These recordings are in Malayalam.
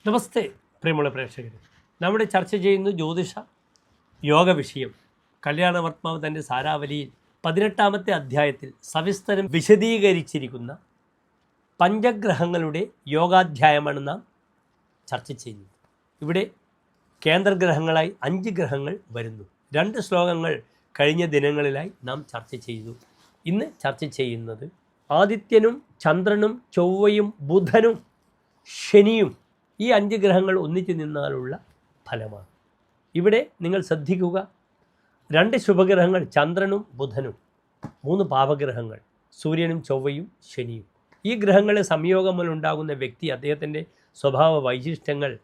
നമസ്തേ പ്രിയമുള്ള പ്രേക്ഷകർ, നമ്മുടെ ചർച്ച ചെയ്യുന്ന ജ്യോതിഷ യോഗ വിഷയം കല്യാണവർമാവ് തൻ്റെ സാരാവലിയിൽ 18ാമത്തെ അധ്യായത്തിൽ സവിസ്തരം വിശദീകരിച്ചിരിക്കുന്ന പഞ്ചഗ്രഹങ്ങളുടെ യോഗാധ്യായമാണ് നാം ചർച്ച ചെയ്യുന്നത്. ഇവിടെ കേന്ദ്രഗ്രഹങ്ങളായി 5 ഗ്രഹങ്ങൾ വരുന്നു. 2 ശ്ലോകങ്ങൾ കഴിഞ്ഞ ദിനങ്ങളിലായി നാം ചർച്ച ചെയ്തു. ഇന്ന് ചർച്ച ചെയ്യുന്നത് ആദിത്യനും ചന്ദ്രനും ചൊവ്വയും ബുധനും ശനിയും ഈ 5 ഗ്രഹങ്ങൾ ഒന്നിച്ചു നിന്നാലുള്ള ഫലമാണ്. ഇവിടെ നിങ്ങൾ ശ്രദ്ധിക്കുക, 2 ശുഭഗ്രഹങ്ങൾ ചന്ദ്രനും ബുധനും, 3 പാപഗ്രഹങ്ങൾ സൂര്യനും ചൊവ്വയും ശനിയും. ഈ ഗ്രഹങ്ങളെ സംയോഗം മൂലമുണ്ടാകുന്ന വ്യക്തി, അദ്ദേഹത്തിൻ്റെ സ്വഭാവ വൈശിഷ്ട്യങ്ങൾ,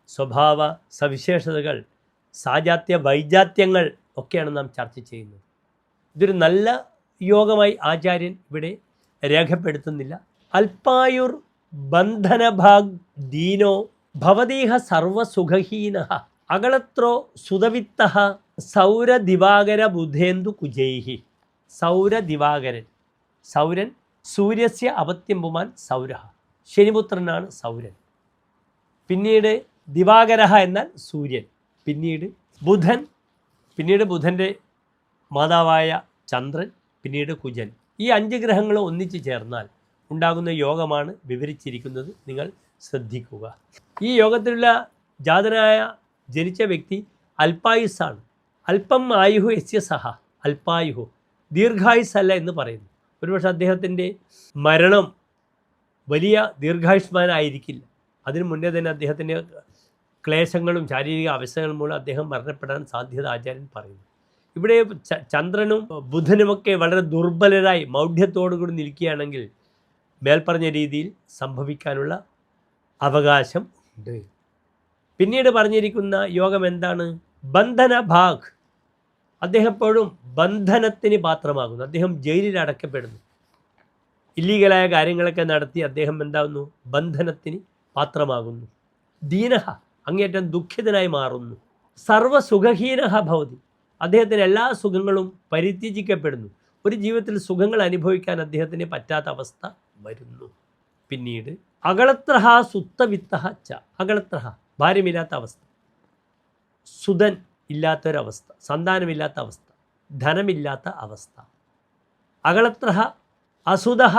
സ്വഭാവ സവിശേഷതകൾ, സാജാത്യ വൈജാത്യങ്ങൾ ഒക്കെയാണ് നാം ചർച്ച ചെയ്യുന്നത്. ഇതൊരു നല്ല യോഗമായി ആചാര്യൻ ഇവിടെ രേഖപ്പെടുത്തുന്നില്ല. അൽപായുർ ബന്ധനഭാഗ് ദീനോ ഭവതീഹ സർവസുഖഹീനഃ അകളത്രോ സുതവിത്തഃ സൗരദിവാകര ബുധേന്ദു കുജൈഹി. സൗരദിവാകരൻ, സൗരൻ സൂര്യസ്യ അപത്യം പുമാൻ സൗരഃ, ശനിപുത്രനാണ് സൗരൻ. പിന്നീട് ദിവാകരഃ എന്നാൽ സൂര്യൻ, പിന്നീട് ബുധൻ, പിന്നീട് ബുധൻ്റെ മാതാവായ ചന്ദ്രൻ, പിന്നീട് കുജൻ. ഈ 5 ഗ്രഹങ്ങളും ഒന്നിച്ചു ചേർന്നാൽ ഉണ്ടാകുന്ന യോഗമാണ് വിവരിച്ചിരിക്കുന്നത്. നിങ്ങൾ ശ്രദ്ധിക്കുക. ഈ യോഗത്തിലുള്ള ജനിച്ച വ്യക്തി അല്പായുസ്സാണ്. അല്പം ആയുഹു യസ്യ സഹ, അല്പായുഹു ദീർഘായുസ്സല്ല എന്ന് പറയുന്നു. ഒരുപക്ഷെ അദ്ദേഹത്തിൻ്റെ മരണം വലിയ ദീർഘായുഷ്മാനായിരിക്കില്ല. അതിനു മുന്നേ തന്നെ അദ്ദേഹത്തിൻ്റെ ക്ലേശങ്ങളും ശാരീരിക അവസ്ഥകളും മൂലം അദ്ദേഹം മരണപ്പെടാൻ സാധ്യത ആചാര്യൻ പറയുന്നു. ഇവിടെ ചന്ദ്രനും ബുധനുമൊക്കെ വളരെ ദുർബലരായി മൗഢ്യത്തോടുകൂടി നിൽക്കുകയാണെങ്കിൽ മേൽപ്പറഞ്ഞ രീതിയിൽ സംഭവിക്കാനുള്ള അവകാശം ഉണ്ട്. പിന്നീട് പറഞ്ഞിരിക്കുന്ന യോഗം എന്താണ്? ബന്ധന ഭാഗ്. അദ്ദേഹം എപ്പോഴും ബന്ധനത്തിന് പാത്രമാകുന്നു. അദ്ദേഹം ജയിലിൽ അടക്കപ്പെടുന്നു. ഇല്ലീഗലായ കാര്യങ്ങളൊക്കെ നടത്തി അദ്ദേഹം എന്താകുന്നു? ബന്ധനത്തിന് പാത്രമാകുന്നു. ദീനഹ, അങ്ങേറ്റം ദുഃഖിതനായി മാറുന്നു. സർവസുഖഹീനഹ ഭവതി, അദ്ദേഹത്തിന് എല്ലാ സുഖങ്ങളും പരിത്യജിക്കപ്പെടുന്നു. ഒരു ജീവിതത്തിൽ സുഖങ്ങൾ അനുഭവിക്കാൻ അദ്ദേഹത്തിന് പറ്റാത്ത അവസ്ഥ വരുന്നു. പിന്നീട് അകളത്രഹ സുത്തവിത്തഹ ച, അകളത്രഹ ഭാര്യമില്ലാത്ത അവസ്ഥ, സുതൻ ഇല്ലാത്തൊരവസ്ഥ, സന്താനമില്ലാത്ത അവസ്ഥ, ധനമില്ലാത്ത അവസ്ഥ. അകളത്രഹ അസുതഹ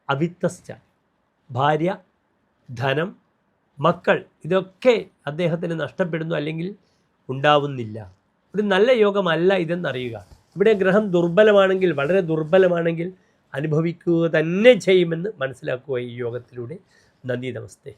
അവിത്തശ്ച, ഭാര്യ, ധനം, മക്കൾ ഇതൊക്കെ അദ്ദേഹത്തിന് നഷ്ടപ്പെടുന്നു, അല്ലെങ്കിൽ ഉണ്ടാവുന്നില്ല. ഒരു നല്ല യോഗമല്ല ഇതെന്നറിയുക. ഇവിടെ ഗ്രഹം ദുർബലമാണെങ്കിൽ, വളരെ ദുർബലമാണെങ്കിൽ അനുഭവിക്കുക തന്നെ ചെയ്യുമെന്ന് മനസ്സിലാക്കുക ഈ യോഗത്തിലൂടെ. നന്ദി, നമസ്തേ.